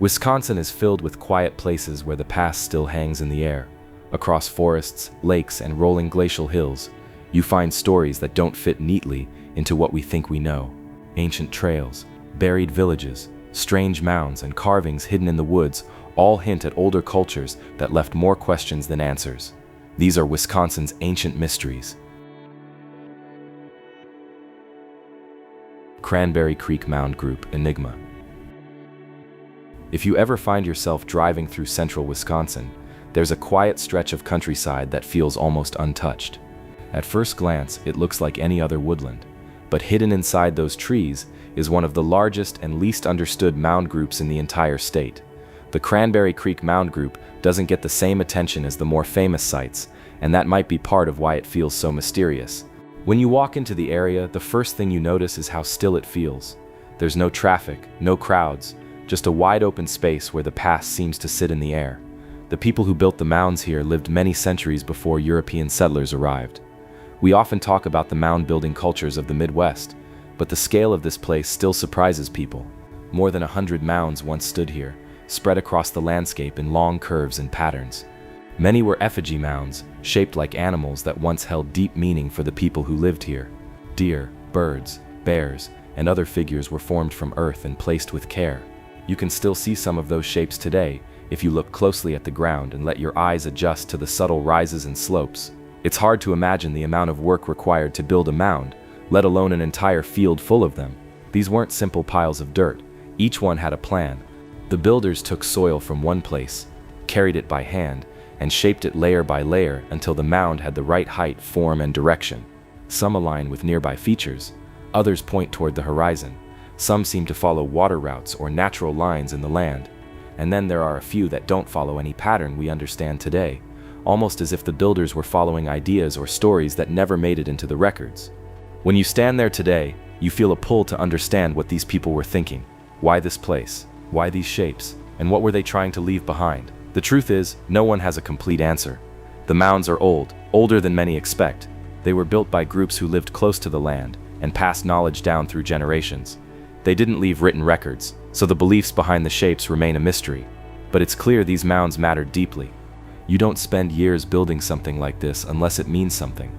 Wisconsin is filled with quiet places where the past still hangs in the air. Across forests, lakes, and rolling glacial hills, you find stories that don't fit neatly into what we think we know. Ancient trails, buried villages, strange mounds, and carvings hidden in the woods all hint at older cultures that left more questions than answers. These are Wisconsin's ancient mysteries. Cranberry Creek Mound Group, Enigma. If you ever find yourself driving through central Wisconsin, there's a quiet stretch of countryside that feels almost untouched. At first glance, it looks like any other woodland, but hidden inside those trees is one of the largest and least understood mound groups in the entire state. The Cranberry Creek Mound Group doesn't get the same attention as the more famous sites, and that might be part of why it feels so mysterious. When you walk into the area, the first thing you notice is how still it feels. There's no traffic, no crowds, just a wide open space where the past seems to sit in the air. The people who built the mounds here lived many centuries before European settlers arrived. We often talk about the mound building cultures of the Midwest, but the scale of this place still surprises people. More than 100 mounds once stood here, spread across the landscape in long curves and patterns. Many were effigy mounds, shaped like animals that once held deep meaning for the people who lived here. Deer, birds, bears, and other figures were formed from earth and placed with care. You can still see some of those shapes today if you look closely at the ground and let your eyes adjust to the subtle rises and slopes. It's hard to imagine the amount of work required to build a mound, let alone an entire field full of them. These weren't simple piles of dirt. Each one had a plan. The builders took soil from one place, carried it by hand, and shaped it layer by layer until the mound had the right height, form, and direction. Some align with nearby features, others point toward the horizon. Some seem to follow water routes or natural lines in the land. And then there are a few that don't follow any pattern we understand today, almost as if the builders were following ideas or stories that never made it into the records. When you stand there today, you feel a pull to understand what these people were thinking. Why this place? Why these shapes? And what were they trying to leave behind? The truth is, no one has a complete answer. The mounds are old, older than many expect. They were built by groups who lived close to the land and passed knowledge down through generations. They didn't leave written records, so the beliefs behind the shapes remain a mystery. But it's clear these mounds mattered deeply. You don't spend years building something like this unless it means something.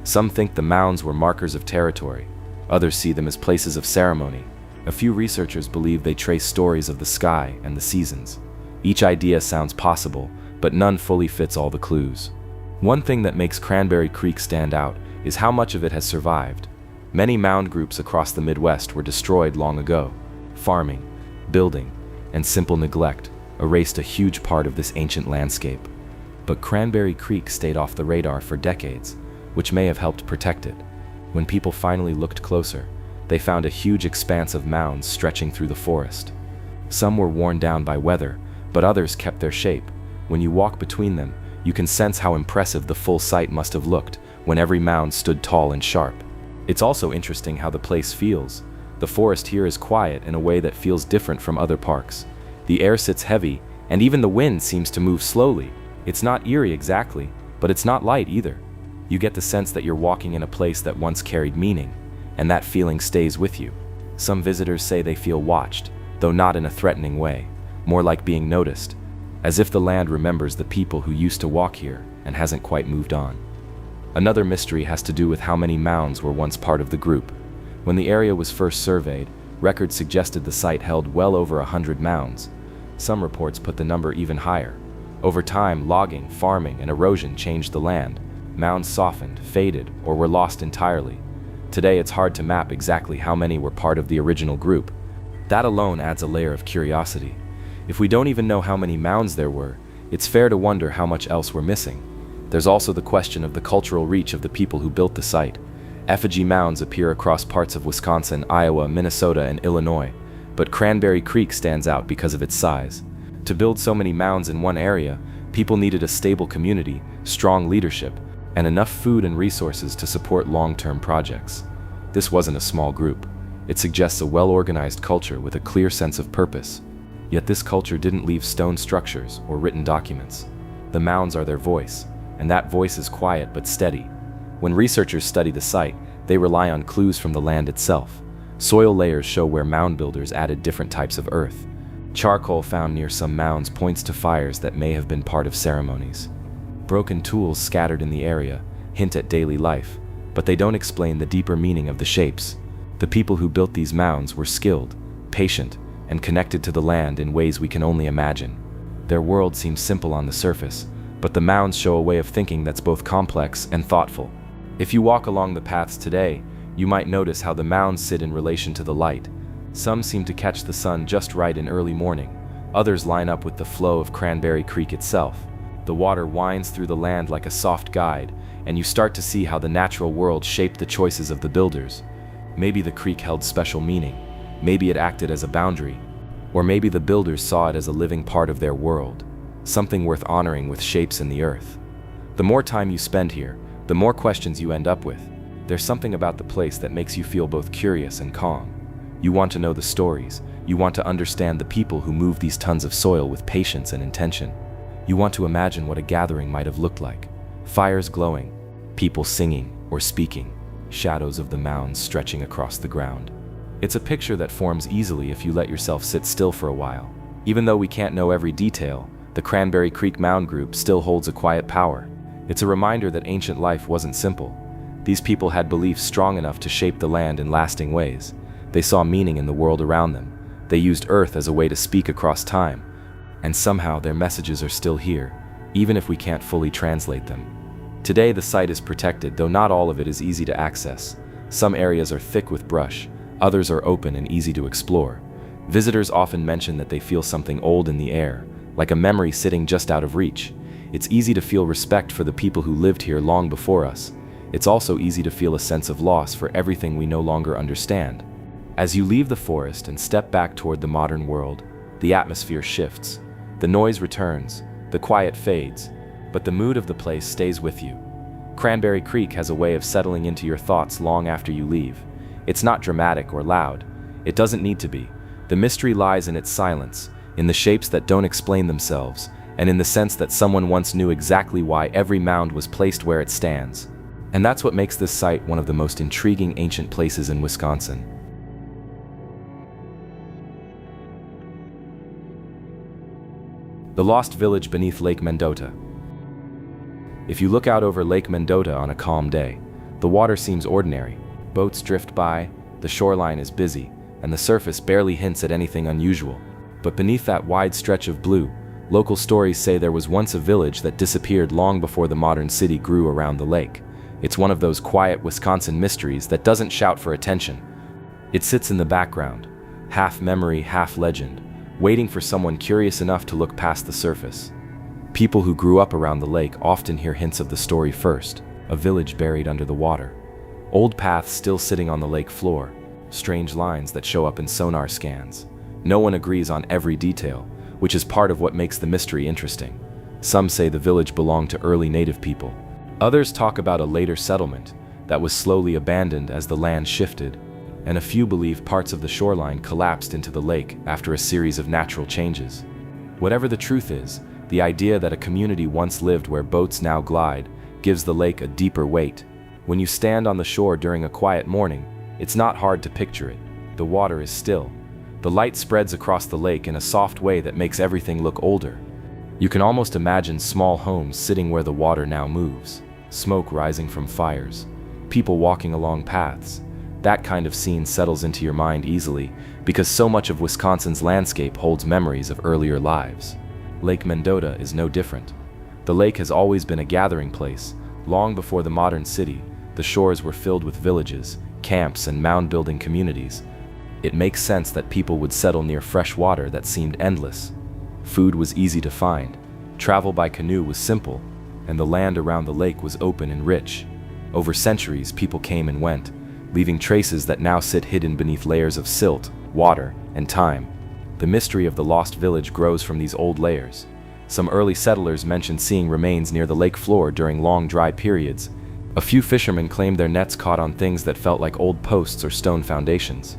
Some think the mounds were markers of territory. Others see them as places of ceremony. A few researchers believe they trace stories of the sky and the seasons. Each idea sounds possible, but none fully fits all the clues. One thing that makes Cranberry Creek stand out is how much of it has survived. Many mound groups across the Midwest were destroyed long ago. Farming, building, and simple neglect erased a huge part of this ancient landscape. But Cranberry Creek stayed off the radar for decades, which may have helped protect it. When people finally looked closer, they found a huge expanse of mounds stretching through the forest. Some were worn down by weather, but others kept their shape. When you walk between them, you can sense how impressive the full site must have looked when every mound stood tall and sharp. It's also interesting how the place feels. The forest here is quiet in a way that feels different from other parks. The air sits heavy, and even the wind seems to move slowly. It's not eerie exactly, but it's not light either. You get the sense that you're walking in a place that once carried meaning, and that feeling stays with you. Some visitors say they feel watched, though not in a threatening way, more like being noticed, as if the land remembers the people who used to walk here and hasn't quite moved on. Another mystery has to do with how many mounds were once part of the group. When the area was first surveyed, records suggested the site held well over 100 mounds. Some reports put the number even higher. Over time, logging, farming, and erosion changed the land. Mounds softened, faded, or were lost entirely. Today, it's hard to map exactly how many were part of the original group. That alone adds a layer of curiosity. If we don't even know how many mounds there were, it's fair to wonder how much else we're missing. There's also the question of the cultural reach of the people who built the site. Effigy mounds appear across parts of Wisconsin, Iowa, Minnesota, and Illinois, but Cranberry Creek stands out because of its size. To build so many mounds in one area, people needed a stable community, strong leadership, and enough food and resources to support long-term projects. This wasn't a small group. It suggests a well-organized culture with a clear sense of purpose. Yet this culture didn't leave stone structures or written documents. The mounds are their voice, and that voice is quiet but steady. When researchers study the site, they rely on clues from the land itself. Soil layers show where mound builders added different types of earth. Charcoal found near some mounds points to fires that may have been part of ceremonies. Broken tools scattered in the area hint at daily life, but they don't explain the deeper meaning of the shapes. The people who built these mounds were skilled, patient, and connected to the land in ways we can only imagine. Their world seems simple on the surface, but the mounds show a way of thinking that's both complex and thoughtful. If you walk along the paths today, you might notice how the mounds sit in relation to the light. Some seem to catch the sun just right in early morning. Others line up with the flow of Cranberry Creek itself. The water winds through the land like a soft guide, and you start to see how the natural world shaped the choices of the builders. Maybe the creek held special meaning. Maybe it acted as a boundary. Or maybe the builders saw it as a living part of their world, something worth honoring with shapes in the earth. The more time you spend here, the more questions you end up with. There's something about the place that makes you feel both curious and calm. You want to know the stories. You want to understand the people who move these tons of soil with patience and intention. You want to imagine what a gathering might have looked like. Fires glowing, people singing or speaking, shadows of the mounds stretching across the ground. It's a picture that forms easily if you let yourself sit still for a while. Even though we can't know every detail, the Cranberry Creek Mound Group still holds a quiet power. It's a reminder that ancient life wasn't simple. These people had beliefs strong enough to shape the land in lasting ways. They saw meaning in the world around them. They used earth as a way to speak across time. And somehow their messages are still here, even if we can't fully translate them. Today the site is protected, though not all of it is easy to access. Some areas are thick with brush, others are open and easy to explore. Visitors often mention that they feel something old in the air, like a memory sitting just out of reach. It's easy to feel respect for the people who lived here long before us. It's also easy to feel a sense of loss for everything we no longer understand. As you leave the forest and step back toward the modern world, the atmosphere shifts. The noise returns, the quiet fades, but the mood of the place stays with you. Cranberry Creek has a way of settling into your thoughts long after you leave. It's not dramatic or loud. It doesn't need to be. The mystery lies in its silence, in the shapes that don't explain themselves, and in the sense that someone once knew exactly why every mound was placed where it stands. And that's what makes this site one of the most intriguing ancient places in Wisconsin. The Lost Village beneath Lake Mendota. If you look out over Lake Mendota on a calm day, the water seems ordinary. Boats drift by, the shoreline is busy, and the surface barely hints at anything unusual. But beneath that wide stretch of blue, local stories say there was once a village that disappeared long before the modern city grew around the lake. It's one of those quiet Wisconsin mysteries that doesn't shout for attention. It sits in the background, half memory, half legend, waiting for someone curious enough to look past the surface. People who grew up around the lake often hear hints of the story first, a village buried under the water. Old paths still sitting on the lake floor, strange lines that show up in sonar scans. No one agrees on every detail, which is part of what makes the mystery interesting. Some say the village belonged to early native people. Others talk about a later settlement that was slowly abandoned as the land shifted, and a few believe parts of the shoreline collapsed into the lake after a series of natural changes. Whatever the truth is, the idea that a community once lived where boats now glide gives the lake a deeper weight. When you stand on the shore during a quiet morning, it's not hard to picture it. The water is still. The light spreads across the lake in a soft way that makes everything look older. You can almost imagine small homes sitting where the water now moves, smoke rising from fires, people walking along paths. That kind of scene settles into your mind easily because so much of Wisconsin's landscape holds memories of earlier lives. Lake Mendota is no different. The lake has always been a gathering place. Long before the modern city, the shores were filled with villages, camps, and mound-building communities. It makes sense that people would settle near fresh water that seemed endless. Food was easy to find, travel by canoe was simple, and the land around the lake was open and rich. Over centuries, people came and went, leaving traces that now sit hidden beneath layers of silt, water, and time. The mystery of the lost village grows from these old layers. Some early settlers mentioned seeing remains near the lake floor during long dry periods. A few fishermen claimed their nets caught on things that felt like old posts or stone foundations.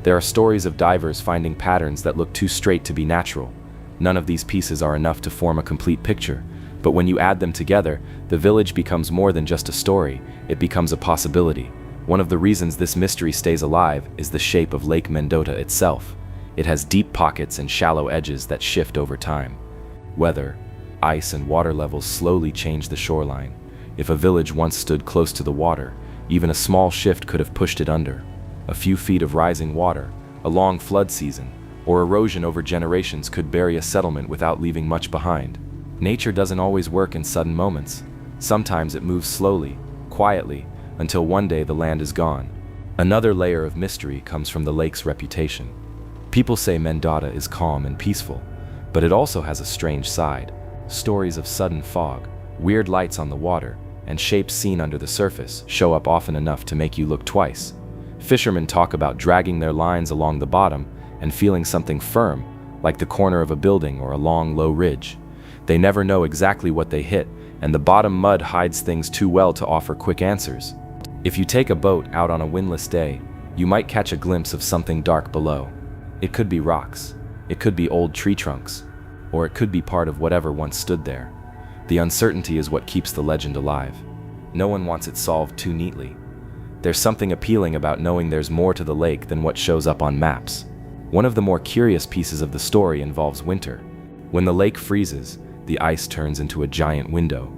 There are stories of divers finding patterns that look too straight to be natural. None of these pieces are enough to form a complete picture, but when you add them together, the village becomes more than just a story, it becomes a possibility. One of the reasons this mystery stays alive is the shape of Lake Mendota itself. It has deep pockets and shallow edges that shift over time. Weather, ice and water levels slowly change the shoreline. If a village once stood close to the water, even a small shift could have pushed it under. A few feet of rising water, a long flood season, or erosion over generations could bury a settlement without leaving much behind. Nature doesn't always work in sudden moments. Sometimes it moves slowly, quietly, until one day the land is gone. Another layer of mystery comes from the lake's reputation. People say Mendota is calm and peaceful, but it also has a strange side. Stories of sudden fog, weird lights on the water, and shapes seen under the surface show up often enough to make you look twice. Fishermen talk about dragging their lines along the bottom and feeling something firm, like the corner of a building or a long, low ridge. They never know exactly what they hit, and the bottom mud hides things too well to offer quick answers. If you take a boat out on a windless day, you might catch a glimpse of something dark below. It could be rocks, it could be old tree trunks, or it could be part of whatever once stood there. The uncertainty is what keeps the legend alive. No one wants it solved too neatly. There's something appealing about knowing there's more to the lake than what shows up on maps. One of the more curious pieces of the story involves winter. When the lake freezes, the ice turns into a giant window.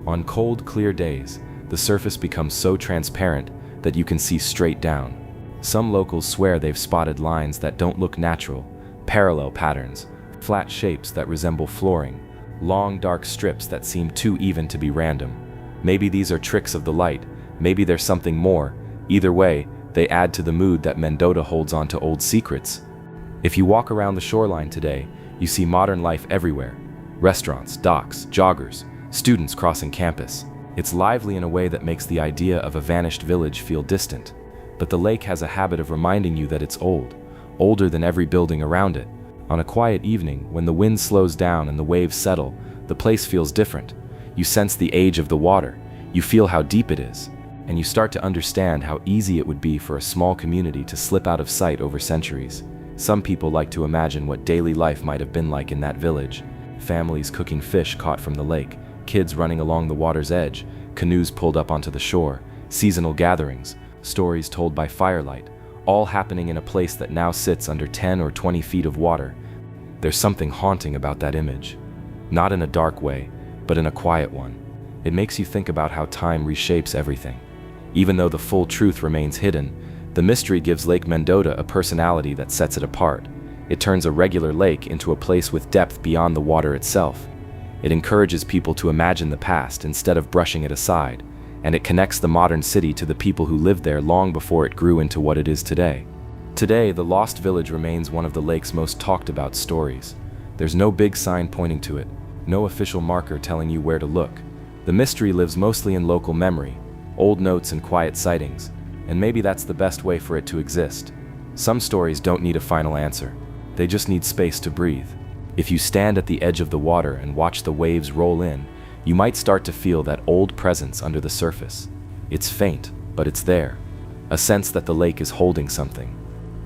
On cold, clear days, the surface becomes so transparent that you can see straight down. Some locals swear they've spotted lines that don't look natural, parallel patterns, flat shapes that resemble flooring, long dark strips that seem too even to be random. Maybe these are tricks of the light, maybe there's something more. Either way, they add to the mood that Mendota holds on to old secrets. If you walk around the shoreline today, you see modern life everywhere. Restaurants, docks, joggers, students crossing campus. It's lively in a way that makes the idea of a vanished village feel distant. But the lake has a habit of reminding you that it's old, older than every building around it. On a quiet evening, when the wind slows down and the waves settle, the place feels different. You sense the age of the water, you feel how deep it is, and you start to understand how easy it would be for a small community to slip out of sight over centuries. Some people like to imagine what daily life might have been like in that village. Families cooking fish caught from the lake, kids running along the water's edge, canoes pulled up onto the shore, seasonal gatherings, stories told by firelight, all happening in a place that now sits under 10 or 20 feet of water. There's something haunting about that image. Not in a dark way, but in a quiet one. It makes you think about how time reshapes everything. Even though the full truth remains hidden, the mystery gives Lake Mendota a personality that sets it apart. It turns a regular lake into a place with depth beyond the water itself. It encourages people to imagine the past instead of brushing it aside, and it connects the modern city to the people who lived there long before it grew into what it is today. Today, the Lost Village remains one of the lake's most talked about stories. There's no big sign pointing to it, no official marker telling you where to look. The mystery lives mostly in local memory, old notes and quiet sightings, and maybe that's the best way for it to exist. Some stories don't need a final answer. They just need space to breathe. If you stand at the edge of the water and watch the waves roll in, you might start to feel that old presence under the surface. It's faint, but it's there. A sense that the lake is holding something.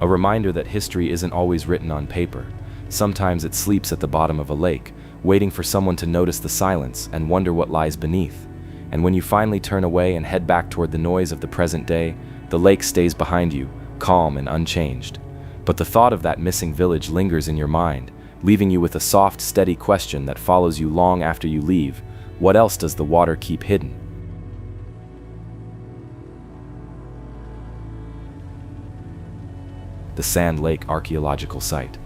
A reminder that history isn't always written on paper. Sometimes it sleeps at the bottom of a lake, waiting for someone to notice the silence and wonder what lies beneath. And when you finally turn away and head back toward the noise of the present day, the lake stays behind you, calm and unchanged. But the thought of that missing village lingers in your mind, leaving you with a soft, steady question that follows you long after you leave. What else does the water keep hidden? The Sand Lake Archaeological Site.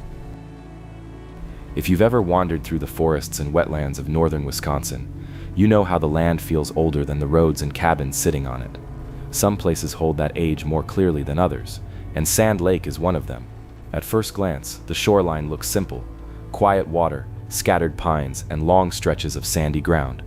If you've ever wandered through the forests and wetlands of northern Wisconsin, you know how the land feels older than the roads and cabins sitting on it. Some places hold that age more clearly than others, and Sand Lake is one of them. At first glance, the shoreline looks simple: quiet water, scattered pines, and long stretches of sandy ground.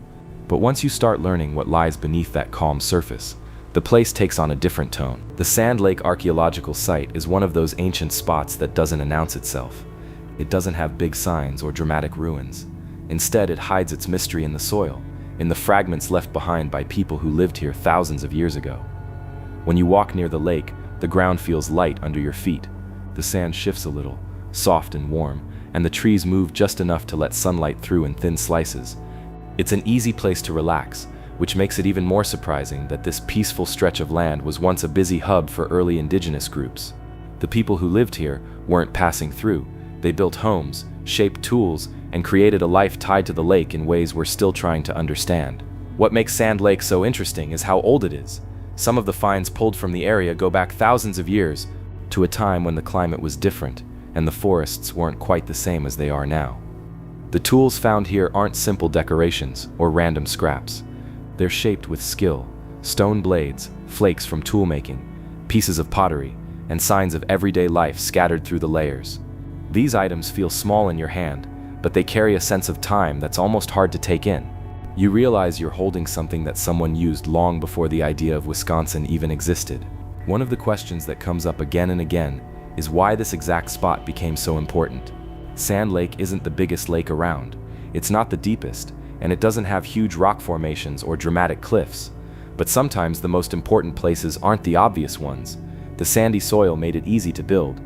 But once you start learning what lies beneath that calm surface, the place takes on a different tone. The Sand Lake Archaeological Site is one of those ancient spots that doesn't announce itself. It doesn't have big signs or dramatic ruins. Instead, it hides its mystery in the soil, in the fragments left behind by people who lived here thousands of years ago. When you walk near the lake, the ground feels light under your feet. The sand shifts a little, soft and warm, and the trees move just enough to let sunlight through in thin slices. It's an easy place to relax, which makes it even more surprising that this peaceful stretch of land was once a busy hub for early indigenous groups. The people who lived here weren't passing through. They built homes, shaped tools, and created a life tied to the lake in ways we're still trying to understand. What makes Sand Lake so interesting is how old it is. Some of the finds pulled from the area go back thousands of years to a time when the climate was different and the forests weren't quite the same as they are now. The tools found here aren't simple decorations or random scraps. They're shaped with skill: stone blades, flakes from tool making, pieces of pottery, and signs of everyday life scattered through the layers. These items feel small in your hand, but they carry a sense of time that's almost hard to take in. You realize you're holding something that someone used long before the idea of Wisconsin even existed. One of the questions that comes up again and again is why this exact spot became so important. Sand Lake isn't the biggest lake around, it's not the deepest, and it doesn't have huge rock formations or dramatic cliffs. But sometimes the most important places aren't the obvious ones. The sandy soil made it easy to build.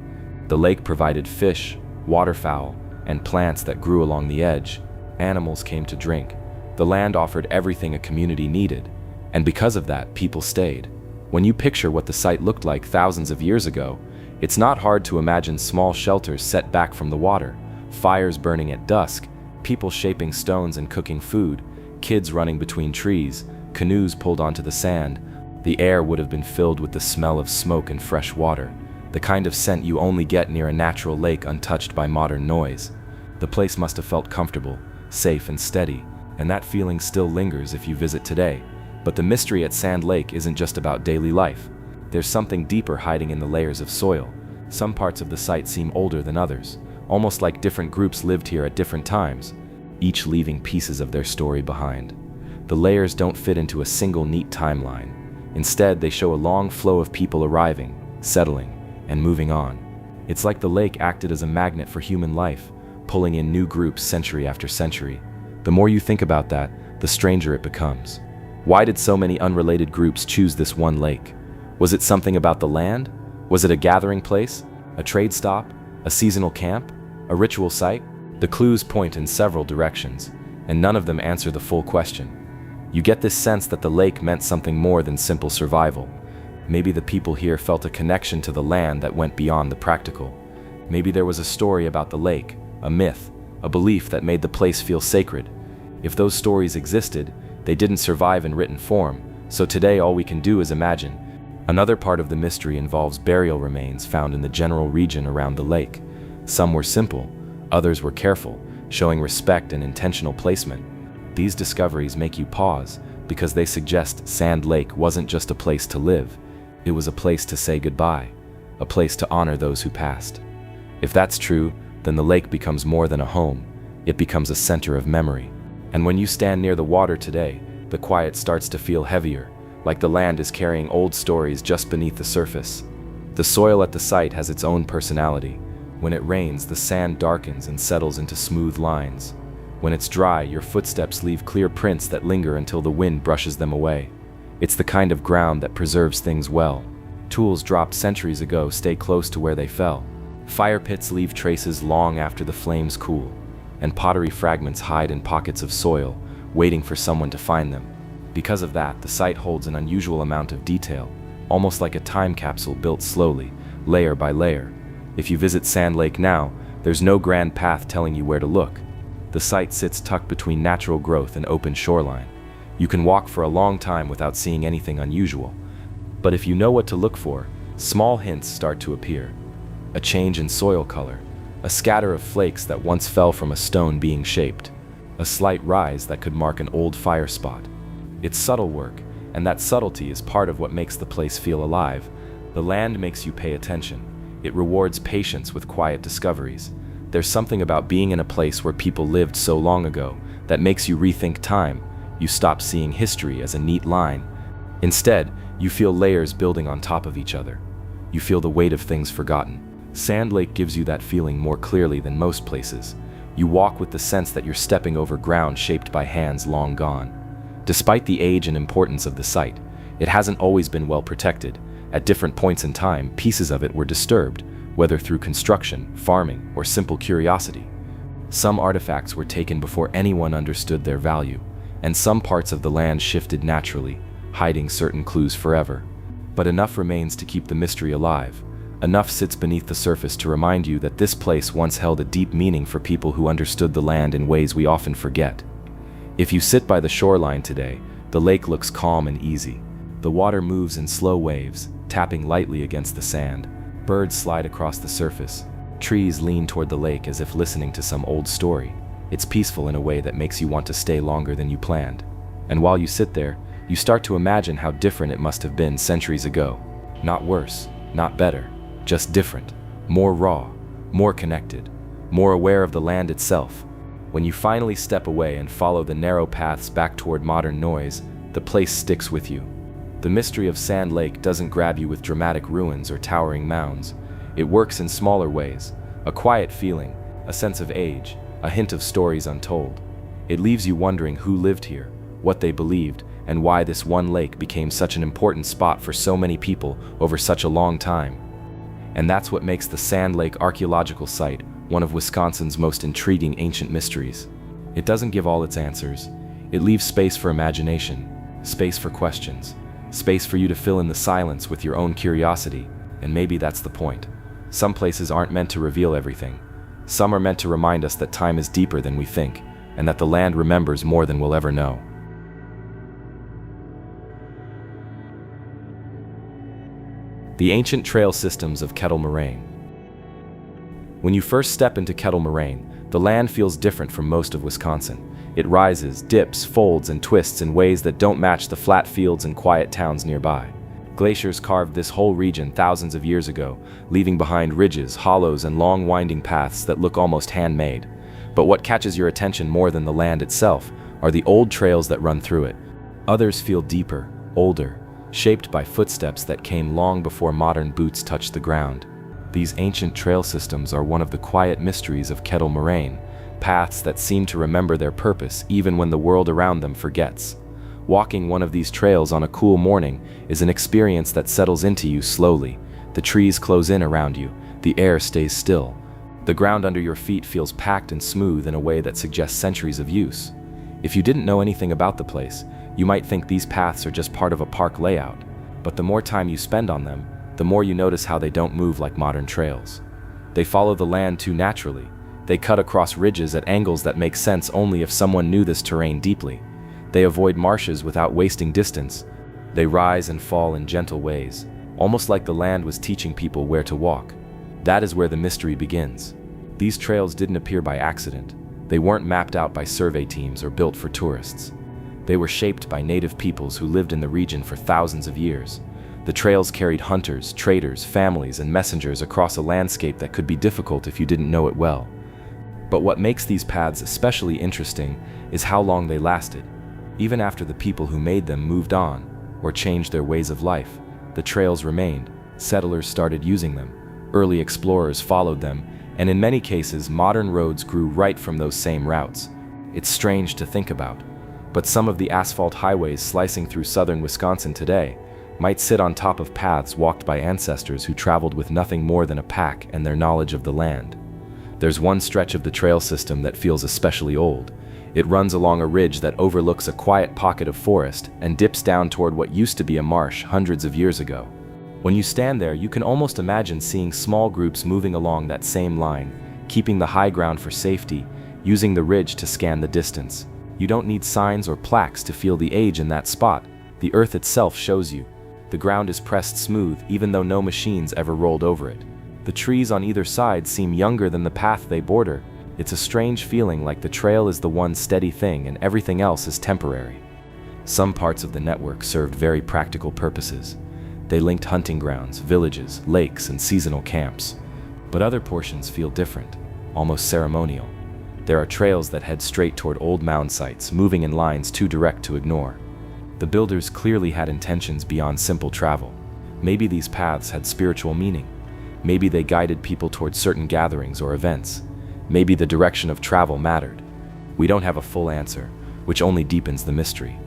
The lake provided fish, waterfowl, and plants that grew along the edge. Animals came to drink. The land offered everything a community needed, and because of that, people stayed. When you picture what the site looked like thousands of years ago, it's not hard to imagine small shelters set back from the water, fires burning at dusk, people shaping stones and cooking food, kids running between trees, canoes pulled onto the sand. The air would have been filled with the smell of smoke and fresh water, the kind of scent you only get near a natural lake untouched by modern noise. The place must have felt comfortable, safe, and steady, and that feeling still lingers if you visit today. But the mystery at Sand Lake isn't just about daily life. There's something deeper hiding in the layers of soil. Some parts of the site seem older than others, almost like different groups lived here at different times, each leaving pieces of their story behind. The layers don't fit into a single neat timeline. Instead, they show a long flow of people arriving, settling, and moving on. It's like the lake acted as a magnet for human life, pulling in new groups century after century. The more you think about that, the stranger it becomes. Why did so many unrelated groups choose this one lake? Was it something about the land? Was it a gathering place? A trade stop? A seasonal camp? A ritual site? The clues point in several directions, and none of them answer the full question. You get this sense that the lake meant something more than simple survival. Maybe the people here felt a connection to the land that went beyond the practical. Maybe there was a story about the lake, a myth, a belief that made the place feel sacred. If those stories existed, they didn't survive in written form, so today all we can do is imagine. Another part of the mystery involves burial remains found in the general region around the lake. Some were simple, others were careful, showing respect and intentional placement. These discoveries make you pause, because they suggest Sand Lake wasn't just a place to live, it was a place to say goodbye, a place to honor those who passed. If that's true, then the lake becomes more than a home, it becomes a center of memory. And when you stand near the water today, the quiet starts to feel heavier, like the land is carrying old stories just beneath the surface. The soil at the site has its own personality. When it rains, the sand darkens and settles into smooth lines. When it's dry, your footsteps leave clear prints that linger until the wind brushes them away. It's the kind of ground that preserves things well. Tools dropped centuries ago stay close to where they fell. Fire pits leave traces long after the flames cool, and pottery fragments hide in pockets of soil, waiting for someone to find them. Because of that, the site holds an unusual amount of detail, almost like a time capsule built slowly, layer by layer. If you visit Sand Lake now, there's no grand path telling you where to look. The site sits tucked between natural growth and open shoreline. You can walk for a long time without seeing anything unusual. But if you know what to look for, small hints start to appear. A change in soil color, a scatter of flakes that once fell from a stone being shaped, a slight rise that could mark an old fire spot. It's subtle work, and that subtlety is part of what makes the place feel alive. The land makes you pay attention. It rewards patience with quiet discoveries. There's something about being in a place where people lived so long ago that makes you rethink time. You stop seeing history as a neat line. Instead, you feel layers building on top of each other. You feel the weight of things forgotten. Sand Lake gives you that feeling more clearly than most places. You walk with the sense that you're stepping over ground shaped by hands long gone. Despite the age and importance of the site, it hasn't always been well protected. At different points in time, pieces of it were disturbed, whether through construction, farming, or simple curiosity. Some artifacts were taken before anyone understood their value, and some parts of the land shifted naturally, hiding certain clues forever. But enough remains to keep the mystery alive, Enough sits beneath the surface to remind you that this place once held a deep meaning for people who understood the land in ways we often forget. If you sit by the shoreline today, the lake looks calm and easy. The water moves in slow waves, tapping lightly against the sand. Birds slide across the surface. Trees lean toward the lake as if listening to some old story. It's peaceful in a way that makes you want to stay longer than you planned. And while you sit there, you start to imagine how different it must have been centuries ago. Not worse, not better, just different, more raw, more connected, more aware of the land itself. When you finally step away and follow the narrow paths back toward modern noise, the place sticks with you. The mystery of Sand Lake doesn't grab you with dramatic ruins or towering mounds. It works in smaller ways, a quiet feeling, a sense of age, a hint of stories untold. It leaves you wondering who lived here, what they believed, and why this one lake became such an important spot for so many people over such a long time. And that's what makes the Sand Lake Archaeological Site one of Wisconsin's most intriguing ancient mysteries. It doesn't give all its answers. It leaves space for imagination, space for questions, space for you to fill in the silence with your own curiosity, and maybe that's the point. Some places aren't meant to reveal everything. Some are meant to remind us that time is deeper than we think, and that the land remembers more than we'll ever know. The ancient trail systems of Kettle Moraine. When you first step into Kettle Moraine, the land feels different from most of Wisconsin. It rises, dips, folds, and twists in ways that don't match the flat fields and quiet towns nearby. Glaciers carved this whole region thousands of years ago, leaving behind ridges, hollows, and long winding paths that look almost handmade. But what catches your attention more than the land itself are the old trails that run through it. Others feel deeper, older, shaped by footsteps that came long before modern boots touched the ground. These ancient trail systems are one of the quiet mysteries of Kettle Moraine, paths that seem to remember their purpose even when the world around them forgets. Walking one of these trails on a cool morning is an experience that settles into you slowly. The trees close in around you, the air stays still. The ground under your feet feels packed and smooth in a way that suggests centuries of use. If you didn't know anything about the place, you might think these paths are just part of a park layout, but the more time you spend on them, the more you notice how they don't move like modern trails. They follow the land too naturally. They cut across ridges at angles that make sense only if someone knew this terrain deeply. They avoid marshes without wasting distance. They rise and fall in gentle ways, almost like the land was teaching people where to walk. That is where the mystery begins. These trails didn't appear by accident. They weren't mapped out by survey teams or built for tourists. They were shaped by native peoples who lived in the region for thousands of years. The trails carried hunters, traders, families, and messengers across a landscape that could be difficult if you didn't know it well. But what makes these paths especially interesting is how long they lasted. Even after the people who made them moved on or changed their ways of life, the trails remained. Settlers started using them. Early explorers followed them, and in many cases, modern roads grew right from those same routes. It's strange to think about, but some of the asphalt highways slicing through southern Wisconsin today might sit on top of paths walked by ancestors who traveled with nothing more than a pack and their knowledge of the land. There's one stretch of the trail system that feels especially old. It runs along a ridge that overlooks a quiet pocket of forest and dips down toward what used to be a marsh hundreds of years ago. When you stand there, you can almost imagine seeing small groups moving along that same line, keeping the high ground for safety, using the ridge to scan the distance. You don't need signs or plaques to feel the age in that spot. The earth itself shows you. The ground is pressed smooth even though no machines ever rolled over it. The trees on either side seem younger than the path they border. It's a strange feeling like the trail is the one steady thing and everything else is temporary. Some parts of the network served very practical purposes. They linked hunting grounds, villages, lakes, and seasonal camps. But other portions feel different, almost ceremonial. There are trails that head straight toward old mound sites, moving in lines too direct to ignore. The builders clearly had intentions beyond simple travel. Maybe these paths had spiritual meaning. Maybe they guided people toward certain gatherings or events. Maybe the direction of travel mattered. We don't have a full answer, which only deepens the mystery.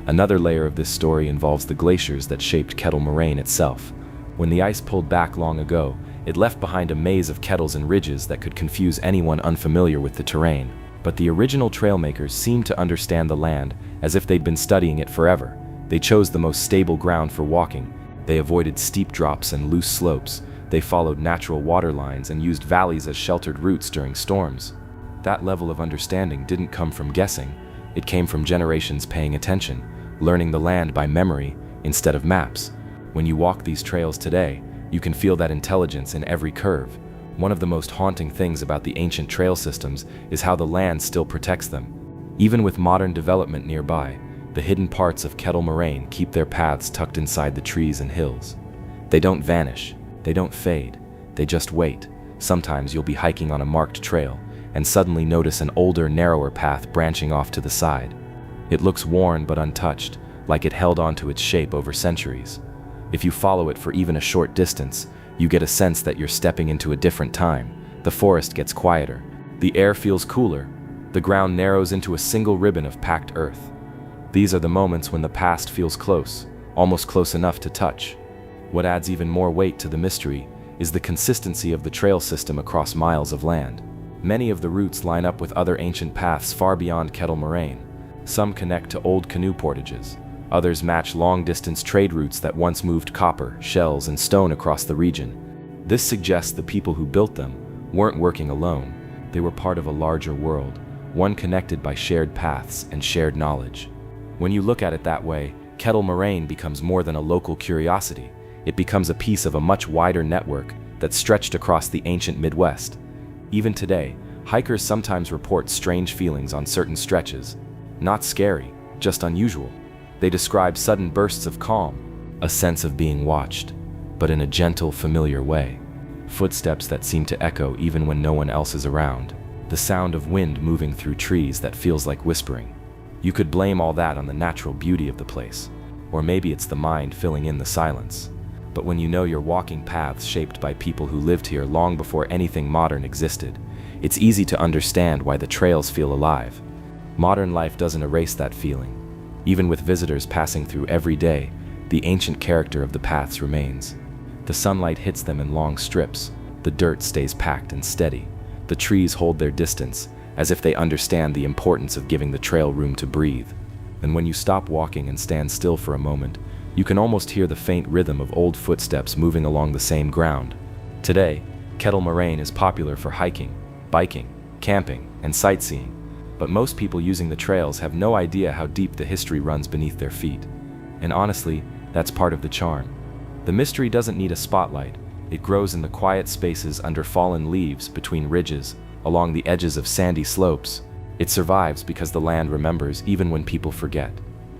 Another layer of this story involves the glaciers that shaped Kettle Moraine itself. When the ice pulled back long ago, it left behind a maze of kettles and ridges that could confuse anyone unfamiliar with the terrain. But the original trailmakers seemed to understand the land as if they'd been studying it forever. They chose the most stable ground for walking. They avoided steep drops and loose slopes. They followed natural water lines and used valleys as sheltered routes during storms. That level of understanding didn't come from guessing, it came from generations paying attention, learning the land by memory instead of maps. When you walk these trails today, you can feel that intelligence in every curve. One of the most haunting things about the ancient trail systems is how the land still protects them. Even with modern development nearby, the hidden parts of Kettle Moraine keep their paths tucked inside the trees and hills. They don't vanish, they don't fade, they just wait. Sometimes you'll be hiking on a marked trail and suddenly notice an older, narrower path branching off to the side. It looks worn but untouched, like it held onto its shape over centuries. If you follow it for even a short distance, you get a sense that you're stepping into a different time. The forest gets quieter, the air feels cooler, the ground narrows into a single ribbon of packed earth. These are the moments when the past feels close, almost close enough to touch. What adds even more weight to the mystery is the consistency of the trail system across miles of land. Many of the routes line up with other ancient paths far beyond Kettle Moraine. Some connect to old canoe portages. Others match long-distance trade routes that once moved copper, shells, and stone across the region. This suggests the people who built them weren't working alone. They were part of a larger world, one connected by shared paths and shared knowledge. When you look at it that way, Kettle Moraine becomes more than a local curiosity. It becomes a piece of a much wider network that stretched across the ancient Midwest. Even today, hikers sometimes report strange feelings on certain stretches. Not scary, just unusual. They describe sudden bursts of calm, a sense of being watched, but in a gentle, familiar way. Footsteps that seem to echo even when no one else is around. The sound of wind moving through trees that feels like whispering. You could blame all that on the natural beauty of the place, or maybe it's the mind filling in the silence. But when you know you're walking paths shaped by people who lived here long before anything modern existed, it's easy to understand why the trails feel alive. Modern life doesn't erase that feeling. Even with visitors passing through every day, the ancient character of the paths remains. The sunlight hits them in long strips, the dirt stays packed and steady. The trees hold their distance, as if they understand the importance of giving the trail room to breathe. And when you stop walking and stand still for a moment, you can almost hear the faint rhythm of old footsteps moving along the same ground. Today, Kettle Moraine is popular for hiking, biking, camping, and sightseeing, but most people using the trails have no idea how deep the history runs beneath their feet. And honestly, that's part of the charm. The mystery doesn't need a spotlight. It grows in the quiet spaces under fallen leaves, between ridges, along the edges of sandy slopes. It survives because the land remembers even when people forget.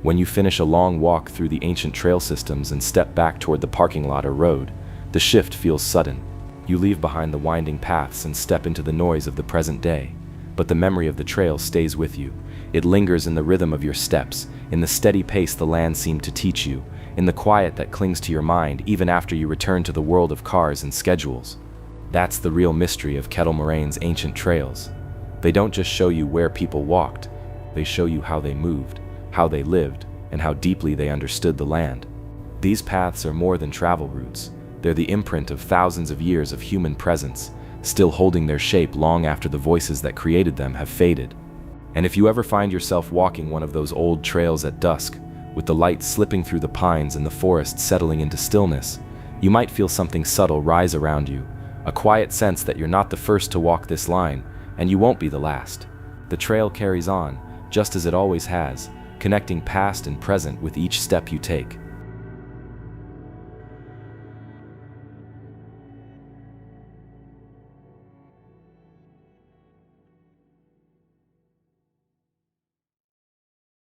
When you finish a long walk through the ancient trail systems and step back toward the parking lot or road, the shift feels sudden. You leave behind the winding paths and step into the noise of the present day. But the memory of the trail stays with you. It lingers in the rhythm of your steps, in the steady pace the land seemed to teach you, in the quiet that clings to your mind even after you return to the world of cars and schedules. That's the real mystery of Kettle Moraine's ancient trails. They don't just show you where people walked, they show you how they moved, how they lived, and how deeply they understood the land. These paths are more than travel routes. They're the imprint of thousands of years of human presence, still holding their shape long after the voices that created them have faded. And if you ever find yourself walking one of those old trails at dusk, with the light slipping through the pines and the forest settling into stillness, you might feel something subtle rise around you, a quiet sense that you're not the first to walk this line, and you won't be the last. The trail carries on, just as it always has, connecting past and present with each step you take.